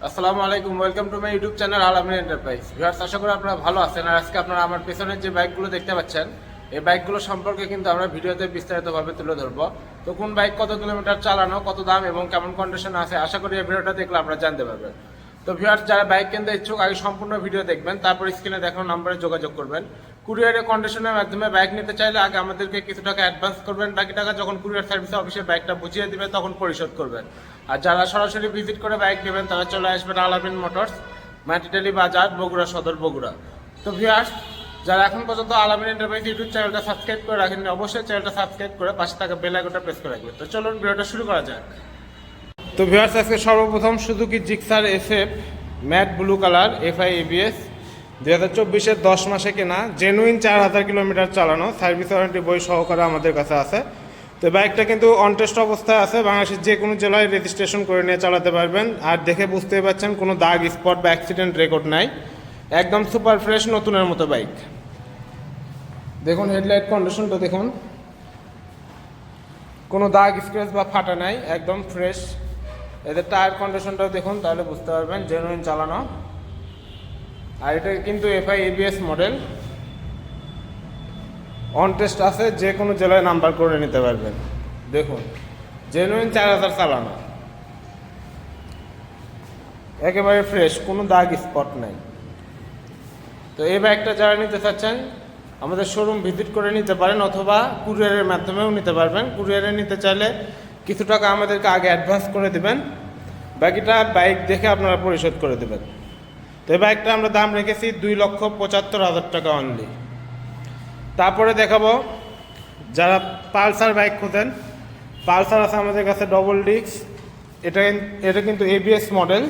আসসালামু আলাইকুম, welcome to my YouTube channel Al Amin enterprise. Viewers, আশা করি আপনারা ভালো আছেন। আর আজকে আপনারা আমার পেছনের যে বাইকগুলো দেখতে পাচ্ছেন, এই বাইকগুলো সম্পর্কে কিন্তু আমরা ভিডিওতে বিস্তারিতভাবে তুলে ধরবো। তো কোন বাইক কত কিলোমিটার চালানো, কত দাম এবং কেমন কন্ডিশন আছে, আশা করি এই ভিডিওটা দেখলে আপনারা জানতে পারবেন। তো ভিউয়ার্স, যারা বাইক কিনতে ইচ্ছুক আগে সম্পূর্ণ ভিডিও দেখবেন, তারপর স্ক্রিনে দেখানো নম্বরে যোগাযোগ করবেন। কুরিয়ারের কন্ডিশনের মাধ্যমে বাইক নিতে চাইলে আগে আমাদেরকে কিছু টাকা অ্যাডভান্স করবেন, বাকি টাকা যখন কুরিয়ার সার্ভিস অফিসে বাইকটা বুঝিয়ে দিবে তখন পরিশোধ করবেন। আর যারা সরাসরি ভিজিট করে বাইক নেবেন তারা চলে আসবেন আল আমিন মোটরস, মাটিডালি বাজার, বগুড়া সদর, বগুড়া। তো ভিউয়ার্স, যারা এখন পর্যন্ত আল আমিন এন্টারপ্রাইজ ইউটিউব চ্যানেলটা সাবস্ক্রাইব করে রাখেননি, অবশ্যই চ্যানেলটা সাবস্ক্রাইব করে পাশে থাকা বেল আইকনটা প্রেস করে রাখবেন। তো চলুন ভিডিওটা শুরু করা যাক। তো ভিউয়ার্স, আজকে সর্বপ্রথম Suzuki Gixxer SF matte blue colour FI ABS 2024-এর 10 মাসে কেনা, জেনুইন 4000 কিলোমিটার চালানো, সার্ভিস ওয়ারেন্টি বই সহকারে আমাদের কাছে আছে। তো বাইকটা কিন্তু অনটেস্ট অবস্থায় আছে, বাংলাদেশের যে কোনো জেলায় রেজিস্ট্রেশন করে নিয়ে চালাতে পারবেন। আর দেখে বুঝতেই পারছেন কোনো দাগ, স্পট বা অ্যাক্সিডেন্ট রেকর্ড নাই, একদম সুপার ফ্রেশ নতুনের মতো বাইক। দেখুন হেডলাইট কন্ডিশনটা দেখুন, কোনো দাগ, স্ক্র্যাচ বা ফাটা নাই, একদম ফ্রেশ। এদের টায়ার কন্ডিশনটাও দেখুন, তাহলে বুঝতে পারবেন জেনুইন চালানো। আর এটা কিন্তু FI ABS model, on test আছে, যে কোনো জেলায় নাম্বার করে নিতে পারবেন। দেখুন জেনুইন 4000 চালানো, একেবারে ফ্রেশ, কোনো দাগ স্পট নাই। তো এই বাইকটা যারা নিতে চাচ্ছেন আমাদের শোরুম ভিজিট করে নিতে পারেন, অথবা কুরিয়ারের মাধ্যমেও নিতে পারবেন। কুরিয়ারে নিতে চাইলে কিছু টাকা আমাদেরকে আগে অ্যাডভান্স করে দেবেন, বাকিটা বাইক দেখে আপনারা পরিশোধ করে দেবেন। তো এই বাইকটা আমরা দাম রেখেছি 2,75,000 টাকা অনলি। তারপরে দেখাবো যারা পালসার বাইক খোঁজেন, পালসার আছে আমাদের কাছে ডবল ডিস্ক। এটা কিন্তু এবিএস মডেল,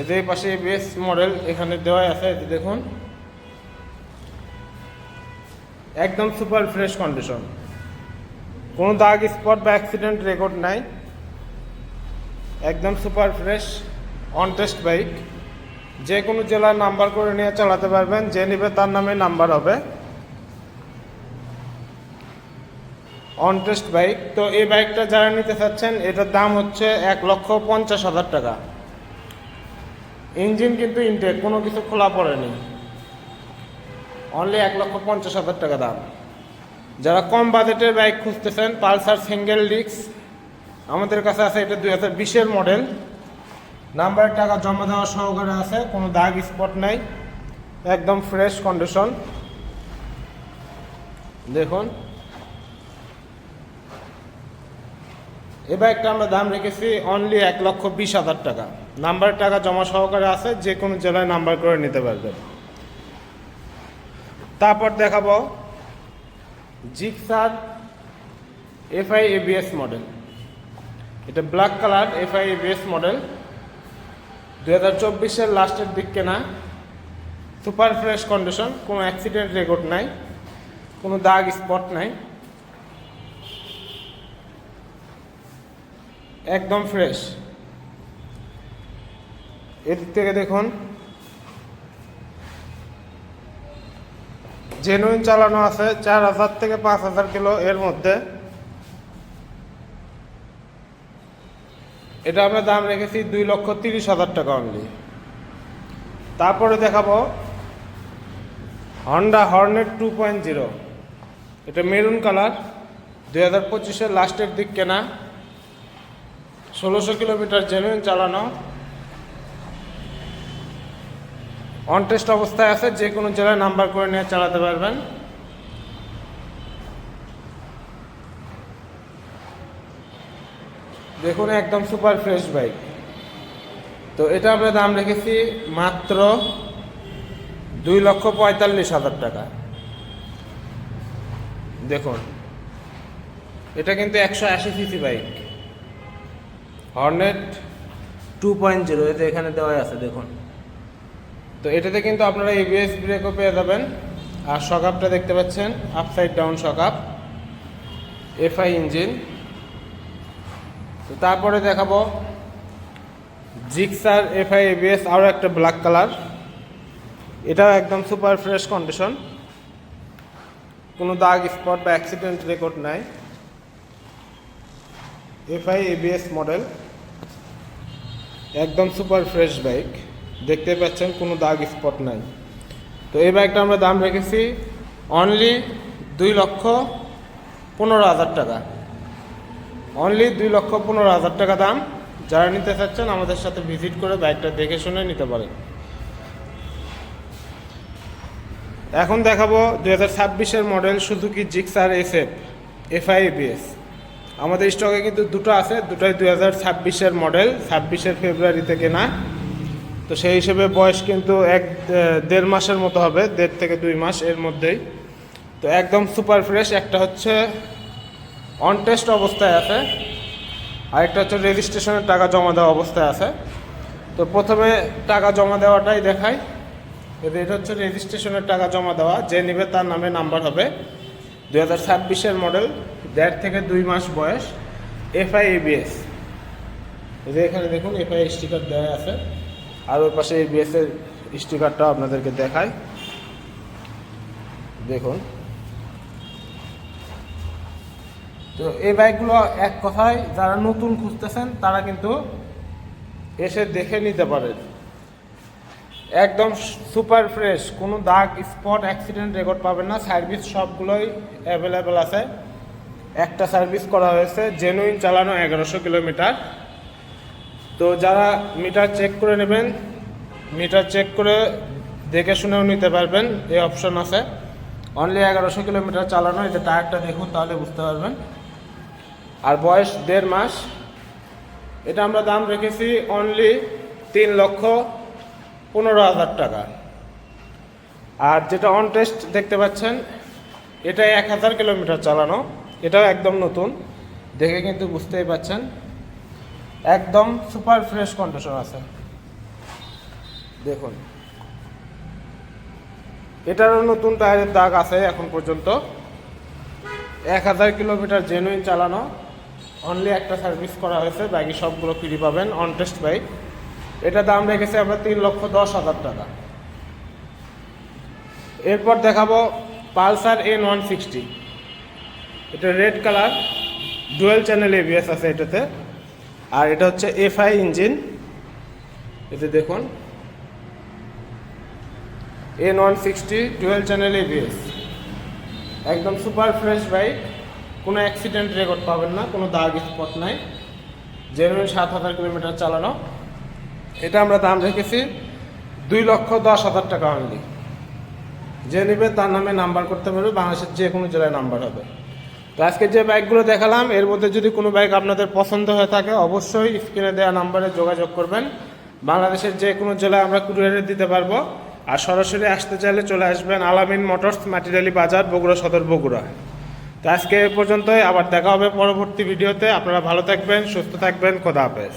এদের পাশে এবিএস মডেল এখানে দেওয়া আছে, এতে দেখুন একদম সুপার ফ্রেশ কন্ডিশন, কোনো দাগ, স্পট বা অ্যাক্সিডেন্ট রেকর্ড নাই, একদম super fresh on test bike. যে কোনো জেলার নাম্বার করে নিয়ে চালাতে পারবেন, যে নেবে তার নামে নাম্বার হবে, অন টেস্ট বাইক। তো এই বাইকটা যারা নিতে চাচ্ছেন এটার দাম হচ্ছে 1,50,000 টাকা। ইঞ্জিন কিন্তু ইনটেক, কোনো কিছু খোলা পড়েনি, অনলি 1,50,000 টাকা দাম। যারা কম বাজেটের বাইক খুঁজতেছেন, পালসার সিঙ্গেল ডিস্ক আমাদের কাছে আছে, এটা 2020-এর মডেল, নাম্বারের টাকা জমা দেওয়া সহকারে আছে, কোনো দাগ স্পট নাই, একদম ফ্রেশ কন্ডিশন। দেখুন এই বাইকটা আমরা দাম রেখেছি অনলি 1,20,000 টাকা, নাম্বারের টাকা জমা সহকারে আছে, যে কোনো জেলায় নাম্বার করে নিতে পারবেন। তারপর দেখাবো জিক্সার এফআই এবিএস মডেল, এটা black colour FI ABS model, 2024-এর লাস্টের দিক কেনা, সুপার ফ্রেশ কন্ডিশন, কোনো অ্যাক্সিডেন্ট রেকর্ড নাই, কোনো দাগ স্পট নাই, একদম ফ্রেশ। এদিক থেকে দেখুন জেনুইন চালানো আছে, 4,000 থেকে 5,000 কিলো এর মধ্যে। এটা আমরা দাম রেখেছি 2,30,000 টাকা অনলি। তারপরে দেখাবো হন্ডা হর্নেট 2.0, এটা মেরুন কালার, 2025-এর লাস্টের দিক কেনা, 1600 কিলোমিটার জেনুইন চালানো, অন টেস্ট অবস্থায় আছে, যে কোনো জেলায় নাম্বার করে নিয়ে চালাতে পারবেন। দেখুন একদম সুপার ফ্রেশ বাইক। তো এটা আমরা দাম রেখেছি মাত্র 2,45,000 টাকা। দেখুন এটা কিন্তু 180 সিসি বাইক, হর্নেট 2.0, এতে এখানে দেওয়া আছে দেখুন। তো এটাতে কিন্তু আপনারা এবিএস ব্রেকও পেয়ে যাবেন। আর শকআপটা দেখতে পাচ্ছেন, আপসাইড ডাউন শকআপ, এফআই ইঞ্জিন। তো তারপরে দেখাবো জিক্সার এফআই এবিএস, আরও একটা ব্ল্যাক কালার, এটাও একদম সুপার ফ্রেশ কন্ডিশন, কোনো দাগ, স্পট বা অ্যাক্সিডেন্ট রেকর্ড নাই, এফআই এবিএস মডেল। একদম সুপার ফ্রেশ বাইক, দেখতে পাচ্ছেন কোনো দাগ স্পট নাই। তো এই বাইকটা আমরা দাম রেখেছি অনলি 2,15,000 টাকা। অনলি 2,15,000 টাকা দাম। যারা নিতে চাচ্ছেন আমাদের সাথে ভিজিট করে বাইকটা দেখে শুনে নিতে পারেন। এখন দেখাবো 2026-এর model Suzuki Gixxer SF FI ABS। আমাদের স্টকে কিন্তু দুটো আছে, দুটোই 2026-এর মডেল, 26-এর ফেব্রুয়ারিতে কেনা। তো সেই হিসেবে বয়স কিন্তু 1-1.5 মাসের মতো হবে, 1.5 থেকে 2 মাস এর মধ্যেই। তো একদম সুপার ফ্রেশ। একটা হচ্ছে অন টেস্ট অবস্থায় আছে, আরেকটা হচ্ছে রেজিস্ট্রেশনের টাকা জমা দেওয়া অবস্থায় আছে। তো প্রথমে টাকা জমা দেওয়াটাই দেখাই। এটা হচ্ছে রেজিস্ট্রেশনের টাকা জমা দেওয়া, যে নেবে তার নামে নাম্বার হবে। 2026-এর মডেল, 1.5 থেকে 2 মাস বয়স, FI ABS। এই যে এখানে দেখুন FI স্টিকার দেওয়া আছে, আর ওই পাশে ABS এর স্টিকারটাও আপনাদেরকে দেখায়, দেখুন। তো এই বাইকগুলো এক কথায় যারা নতুন খুঁজতেছেন তারা কিন্তু এসে দেখে নিতে পারেন। একদম সুপার ফ্রেশ, কোনো দাগ স্পট অ্যাক্সিডেন্ট রেকর্ড পাবেন না। সার্ভিস সবগুলোই অ্যাভেলেবেল আছে। একটা সার্ভিস করা হয়েছে, জেনুইন চালানো 1100 কিলোমিটার। তো যারা মিটার চেক করে নেবেন, মিটার চেক করে দেখে শুনেও নিতে পারবেন, এই অপশন আছে। অনলি 1100 কিলোমিটার চালানো। এই যে টায়ারটা দেখুন, তাহলে বুঝতে পারবেন। আর বয়স 1.5 মাস। এটা আমরা দাম রেখেছি অনলি 3,15,000 টাকা। আর যেটা অন টেস্ট দেখতে পাচ্ছেন, এটা 1000 কিলোমিটার চালানো, এটাও একদম নতুন, দেখে কিন্তু বুঝতেই পাচ্ছেন। একদম সুপার ফ্রেশ কন্ডিশন আছে, দেখুন। এটারও নতুন টায়ারের দাগ আছে এখন পর্যন্ত। 1000 কিলোমিটার জেনুইন চালানো, অনলি একটা সার্ভিস করা হয়েছে, বাকি সবগুলো ফ্রি পাবেন। অন টেস্ট বাইক, এটা দাম রেখেছে আমরা 3,10,000 টাকা। এরপর দেখাবো পালসার N160। এটা red colour, dual channel ABS আছে এটাতে। আর এটা হচ্ছে FI ইঞ্জিন, এতে দেখুন N160 ডুয়েল চ্যানেল ABS। একদম সুপার ফ্রেশ বাইক, কোনো অ্যাক্সিডেন্ট রেকর্ড পাবেন না, কোনো দাগ স্পট নাই, জেনুইন 7,000 কিলোমিটার চালানো। এটা আমরা দাম রেখেছি 2,10,000 টাকা অনলি। যে নেবে তার নামে নাম্বার করতে পারবে, বাংলাদেশের যে কোনো জেলায় নাম্বার হবে। তো আজকে যে বাইকগুলো দেখালাম, এর মধ্যে যদি কোনো বাইক আপনাদের পছন্দ হয়ে থাকে অবশ্যই স্ক্রিনে দেওয়া নাম্বারে যোগাযোগ করবেন। বাংলাদেশের যে কোনো জেলায় আমরা কুরিয়ারে দিতে পারবো। আর সরাসরি আসতে চাইলে চলে আসবেন আলামিন মোটরস, মাটিরালি বাজার, বগুড়া সদর, বগুড়া। তো আজকে এ পর্যন্তই, আবার দেখা হবে পরবর্তী ভিডিওতে। আপনারা ভালো থাকবেন, সুস্থ থাকবেন, খোদা হাফেজ।